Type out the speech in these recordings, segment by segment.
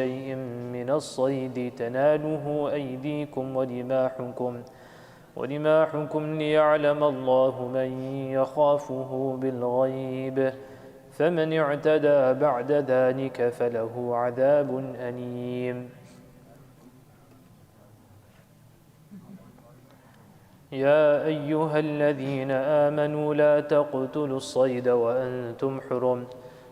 شيء من الصيد تناله أيديكم ورماحكم ليعلم الله من يخافه بالغيب فمن اعتدى بعد ذلك فله عذاب أليم. يا أيها الذين آمنوا لا تقتلوا الصيد وأنتم حرم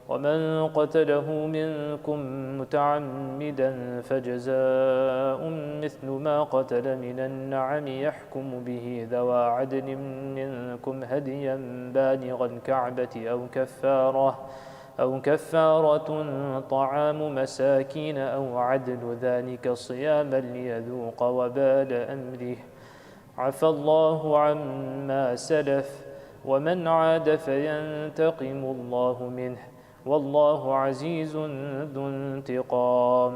ومن قتله منكم متعمدا فجزاء مثل ما قتل من النعم يحكم به ذوى عدل منكم هديا بالغ الكعبة أو كفارة طعام مساكين أو عدل ذلك صياما ليذوق وبال أمره عفى الله عما سلف ومن عاد فينتقم الله منه والله عزيز ذو انتقام.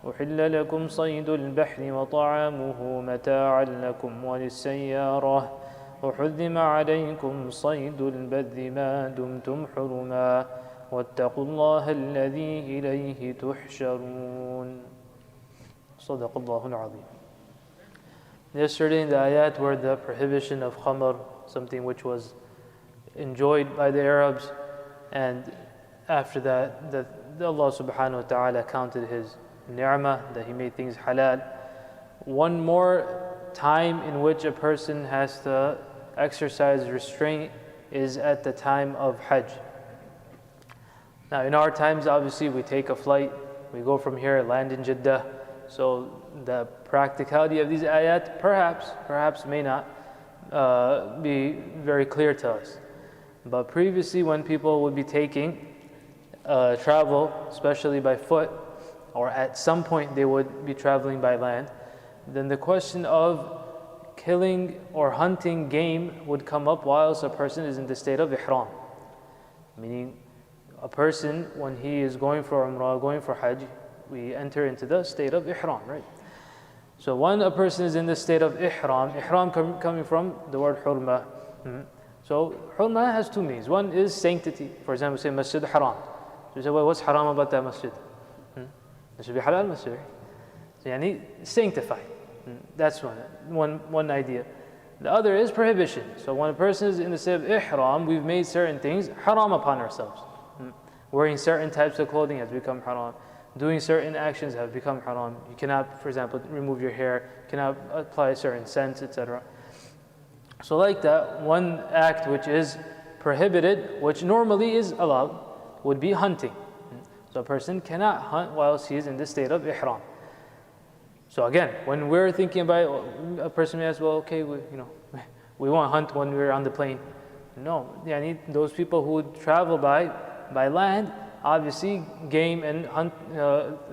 أحل لكم صيد البحر وطعامه متاعا لكم وللسيارة وحرم عليكم صيد البر ما دمتم حرما واتقوا الله الذي إليه تحشرون. صدق الله العظيم. Yesterday in the ayat were the prohibition of khamr, something which was enjoyed by the Arabs, and after that Allah subhanahu wa ta'ala counted his ni'mah, that he made things halal. One more time in which a person has to exercise restraint is at the time of Hajj. Now in our times, obviously we take a flight, we go from here, land in Jeddah, so the practicality of these ayat perhaps may not be very clear to us. But previously, when people would be taking travel, especially by foot, or at some point they would be traveling by land, then the question of killing or hunting game would come up whilst a person is in the state of ihram. Meaning, a person, when he is going for umrah, going for hajj, we enter into the state of ihram, right? So when a person is in the state of ihram coming from the word hurma. So hurma has two meanings. One is sanctity. For example, say masjid haram. So you say, well, what's haram about that masjid? It should be halal masjid. So yani sanctified. That's one idea. The other is prohibition. So when a person is in the state of ihram, we've made certain things haram upon ourselves. Wearing certain types of clothing has become haram. Doing certain actions have become haram. You cannot, for example, remove your hair, cannot apply certain scents, etc. So like that, one act which is prohibited, which normally is allowed, would be hunting. So a person cannot hunt whilst he is in the state of ihram. So again, when we're thinking about, a person may ask, well, okay, we won't hunt when we're on the plane. No, those people who would travel by land, obviously game and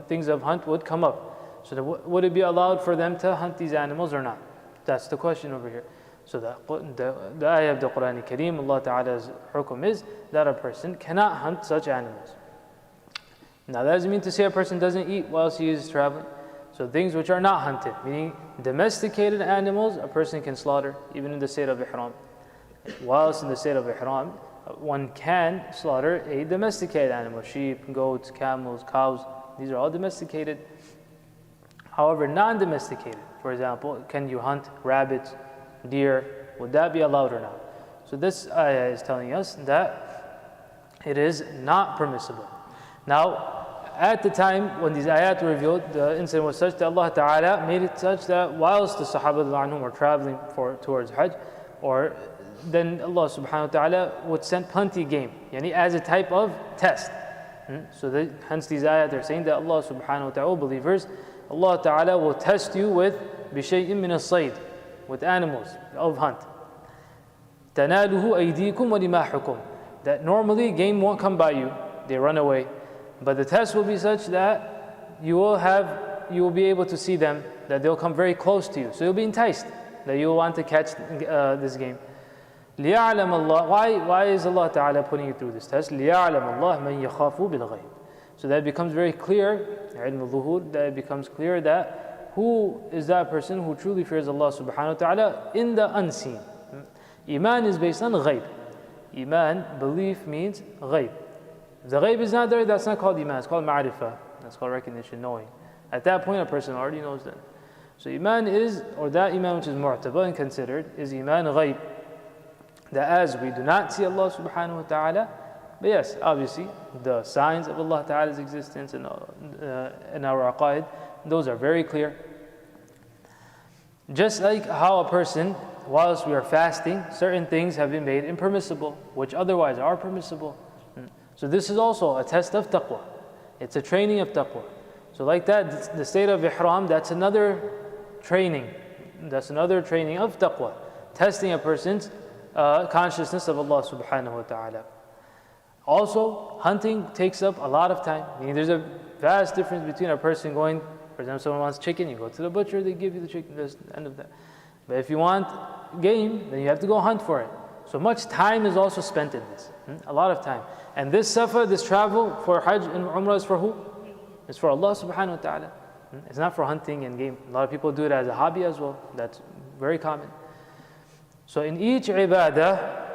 things of hunt would come up. So would it be allowed for them to hunt these animals or not? That's the question over here. So the ayah of the Quran Kareem, Allah Ta'ala's hukum is that a person cannot hunt such animals. Now that doesn't mean to say a person doesn't eat whilst he is traveling. So things which are not hunted, meaning domesticated animals, a person can slaughter even in the state of ihram. Whilst in the state of ihram, one can slaughter a domesticated animal, sheep, goats, camels, cows. These are all domesticated. However, non-domesticated, for example, can you hunt rabbits, deer? Would that be allowed or not? So this ayah is telling us that it is not permissible. Now, at the time when these ayat were revealed, the incident was such that Allah Ta'ala made it such that whilst the Sahaba were traveling towards Hajj, or then Allah subhanahu wa ta'ala would send plenty game, as a type of test. So hence these ayat are saying that Allah subhanahu wa ta'ala, believers, Allah ta'ala will test you with بِشَيْءٍ مِّنَ الصَّيْدِ, with animals of hunt. تَنَالُهُ أَيْدِيكُمْ وَرِمَاحُكُمْ, that normally game won't come by you, they run away. But the test will be such that you will be able to see them, that they'll come very close to you. So you'll be enticed, that you will want to catch this game. لِيَعْلَمَ اللَّهُ, why is Allah Ta'ala putting you through this test? لِيَعْلَمَ اللَّهُ مَنْ يَخَافُ بِالْغَيْبِ. So that it becomes very clear, ilm al-dhuhur, that it becomes clear that who is that person who truly fears Allah subhanahu wa ta'ala in the unseen. Iman is based on ghaib. Iman, belief, means ghaib. If the ghaib is not there, that's not called iman, it's called ma'rifah. That's called recognition, knowing. At that point, a person already knows that. So iman is, or that iman which is mu'tabar and considered, is iman ghaib. That as we do not see Allah subhanahu wa ta'ala, but yes, obviously, the signs of Allah ta'ala's existence in our aqaid, those are very clear. Just like how a person, whilst we are fasting, certain things have been made impermissible, which otherwise are permissible. So this is also a test of taqwa. It's a training of taqwa. So like that, the state of ihram, that's another training. That's another training of taqwa. Testing a person's consciousness of Allah subhanahu wa ta'ala. Also, hunting takes up a lot of time. I mean, there's a vast difference between a person going, for example, someone wants chicken, you go to the butcher, they give you the chicken, that's the end of that. But if you want game, then you have to go hunt for it. So much time is also spent in this, a lot of time. And this safar, this travel for Hajj and Umrah is for who? It's for Allah subhanahu wa ta'ala. It's not for hunting and game. A lot of people do it as a hobby as well. That's very common. So in each ibadah,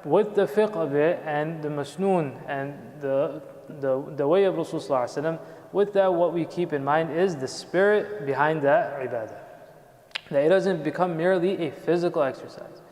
with the fiqh of it and the masnoon and the way of Rasulullah sallallahu alaihi wasallam, with that what we keep in mind is the spirit behind that ibadah. That it doesn't become merely a physical exercise.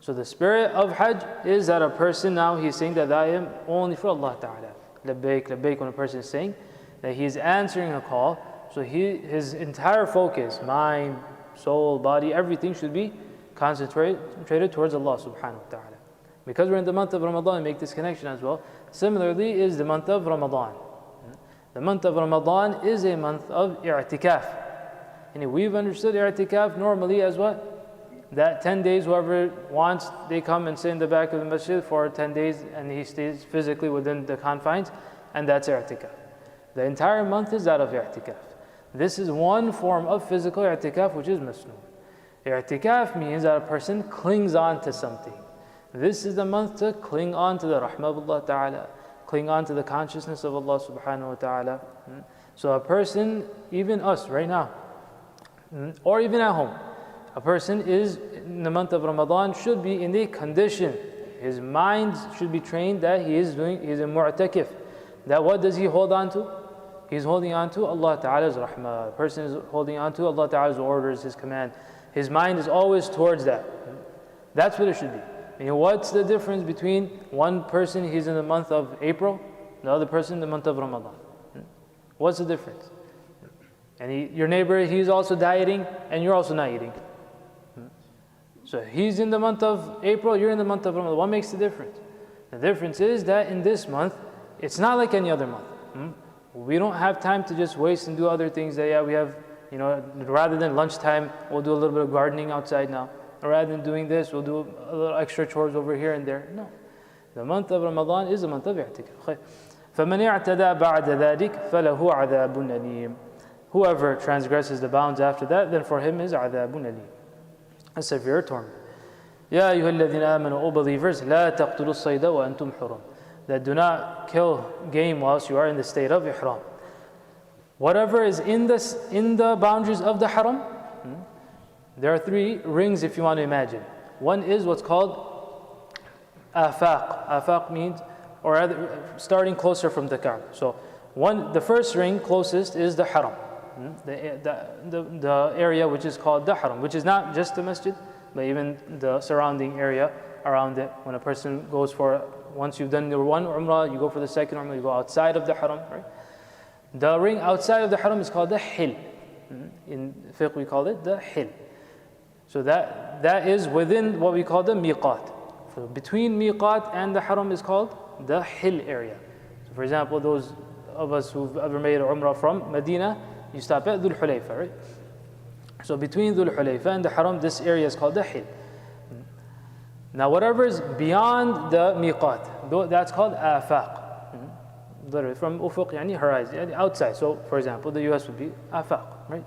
So the spirit of Hajj is that a person now he's saying that I am only for Allah Ta'ala. Labbaik, labbaik, when a person is saying that he's answering a call, so his entire focus, mind, soul, body, everything should be concentrated towards Allah Subhanahu wa Ta'ala. Because we're in the month of Ramadan, we make this connection as well. Similarly is the month of Ramadan. The month of Ramadan is a month of i'tikaf. And we've understood i'tikaf normally as what? That 10 days, whoever wants, they come and sit in the back of the masjid for 10 days and he stays physically within the confines, and that's i'tikaf. The entire month is that of i'tikaf. This is one form of physical i'tikaf, which is masnoon. I'tikaf means that a person clings on to something. This is the month to cling on to the rahmah of Allah Ta'ala, cling on to the consciousness of Allah Subhanahu wa Ta'ala. So a person, even us right now, or even at home, a person is in the month of Ramadan should be in the condition, his mind should be trained that he's a mu'takif. That what does he hold on to? He's holding on to Allah Ta'ala's rahmah. A person is holding on to Allah Ta'ala's orders, His command. His mind is always towards that. That's what it should be. What's the difference between one person, he's in the month of April, the other person in the month of Ramadan? What's the difference? And your neighbor, he's also dieting and you're also not eating. So he's in the month of April, you're in the month of Ramadan. What makes the difference? The difference is that in this month, it's not like any other month. We don't have time to just waste and do other things that, we have, rather than lunchtime, we'll do a little bit of gardening outside now. Or rather than doing this, we'll do a little extra chores over here and there. No. The month of Ramadan is a month of i'tikaf. فَمَنْ اعْتَدَى بَعْدَ ذَلِكَ فَلَهُ عَذَابٌ أَلِيمٌ. Whoever transgresses the bounds after that, then for him is عَذَابٌ أَلِيمٌ, a severe torment. يَا أَيُّهَا الَّذِينَ آمَنُوا, O believers, لَا تَقْتُلُوا الصَّيْدَ وَأَنْتُمْ حُرُمٌ. That do not kill game whilst you are in the state of ihram. Whatever is in the boundaries of the haram, there are three rings if you want to imagine. One is what's called afaq. Afaq means, or rather, starting closer from the Kaaba. So the first ring closest is the haram. The area which is called the haram, which is not just the masjid, but even the surrounding area around it. When a person goes once you've done your one umrah, you go for the second umrah, you go outside of the haram, right? The ring outside of the haram is called the hil. In fiqh we call it the hil. So that is within what we call the miqat. So between miqat and the haram is called the hil area. So for example, those of us who've ever made umrah from Medina, you stop at Dhul Hulayfa, right? So between Dhul Hulayfa and the haram, this area is called the hil. Now whatever is beyond the miqat, that's called afaq. Literally from ufuq, horizon, outside. So for example, the US would be afaq, right?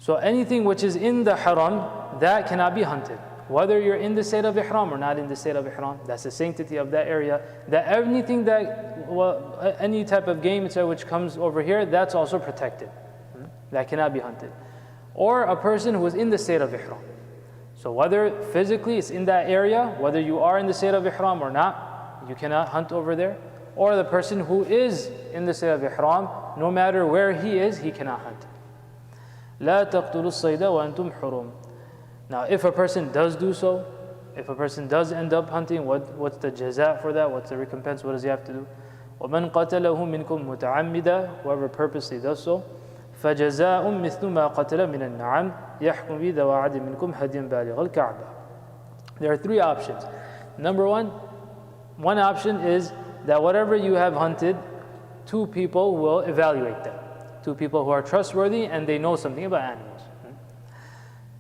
So anything which is in the haram, that cannot be hunted. Whether you're in the state of ihram or not in the state of ihram, that's the sanctity of that area. That anything any type of game which comes over here, that's also protected. That cannot be hunted. Or a person who is in the state of ihram. So whether physically it's in that area, whether you are in the state of ihram or not, you cannot hunt over there. or the person who is in the state of ihram, no matter where he is, he cannot hunt. لا تقتلوا الصيد وأنتم حرم. Now, if a person does do so, if a person does end up hunting, what's the jaza for that? What's the recompense? What does he have to do? وَمَنْ قَتَلَهُ مِنْكُمْ مُتَعَمِّدًا, whoever purposely does so, فَجَزَاءٌ مِثْلُ مَا قَتَلَ مِنَ النَّعَمِ يَحْكُمْ بِذَوَى عَدْلٍ مِنْكُمْ هَدْيًا بَالِغَ الْكَعْبَةِ. There are three options. Number one option is that whatever you have hunted, two people will evaluate that. Two people who are trustworthy and they know something about animals.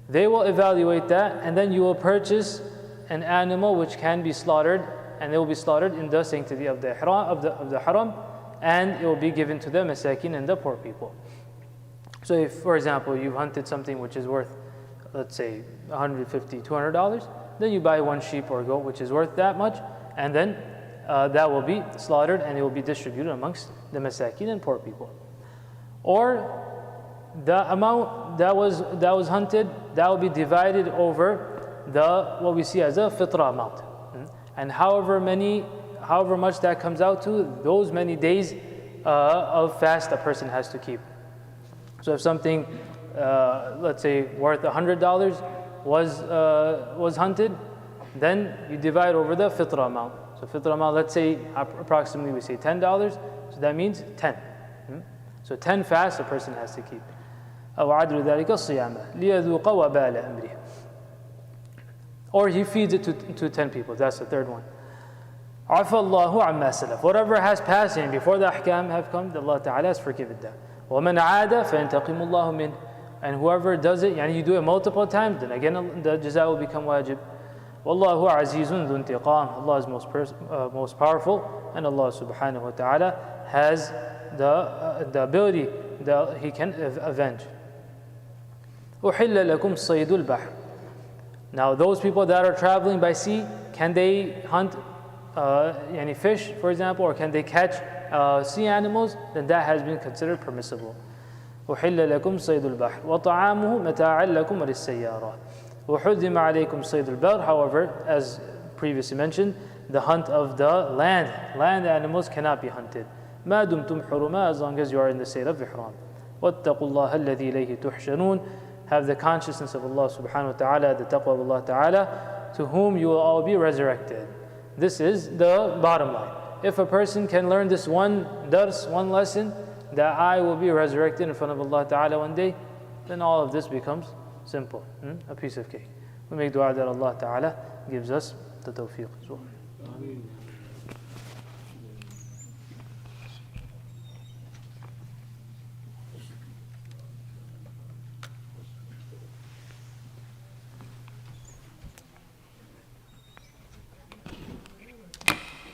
They will evaluate that, and then you will purchase an animal which can be slaughtered, and they will be slaughtered in the sanctity of the haram, and it will be given to the masakin and the poor people. So if, for example, you've hunted something which is worth, let's say, $150, $200, then you buy one sheep or goat which is worth that much, and then that will be slaughtered and it will be distributed amongst the masakin and poor people. Or the amount that was hunted, that will be divided over what we see as a fitra amount. And however much that comes out to, those many days of fast a person has to keep. So if something, let's say, worth $100 was hunted, then you divide over the fitra amount. So fitra amount, let's say approximately we say $10, so that means 10. So 10 fasts a person has to keep. أو عدل ذلك الصيام ليذوق وبال أمره. Or he feeds it to 10 people. That's the third one. عفى الله عما سلف. Whatever has passed and before the ahkam have come, Allah Ta'ala has forgiven that. ومن عاد فينتقم الله منه. And whoever does it, yani you do it multiple times, then again the jaza will become wajib. والله عزيز ذو انتقام. Allah is most powerful, and Allah Subhanahu wa Ta'ala has the ability that He can avenge. أحل لكم صيد البحر. Now those people that are traveling by sea, can they hunt any fish, for example, or can they catch sea animals? Then that has been considered permissible. أحل لكم صيد البحر وطعامه متاعا لكم وللسيارة وحرم عليكم صيد البر. However, as previously mentioned, the hunt of the land animals cannot be hunted. ما دمتم حرما, as long as you are in the state of ihram. واتقوا الله الذي إليه تحشرون. Have the consciousness of Allah Subhanahu wa Ta'ala, the taqwa of Allah Ta'ala, to whom you will all be resurrected. This is the bottom line. If a person can learn this one dars, one lesson, that I will be resurrected in front of Allah Ta'ala one day, then all of this becomes simple, a piece of cake. We make dua that Allah Ta'ala gives us the tawfiq as well.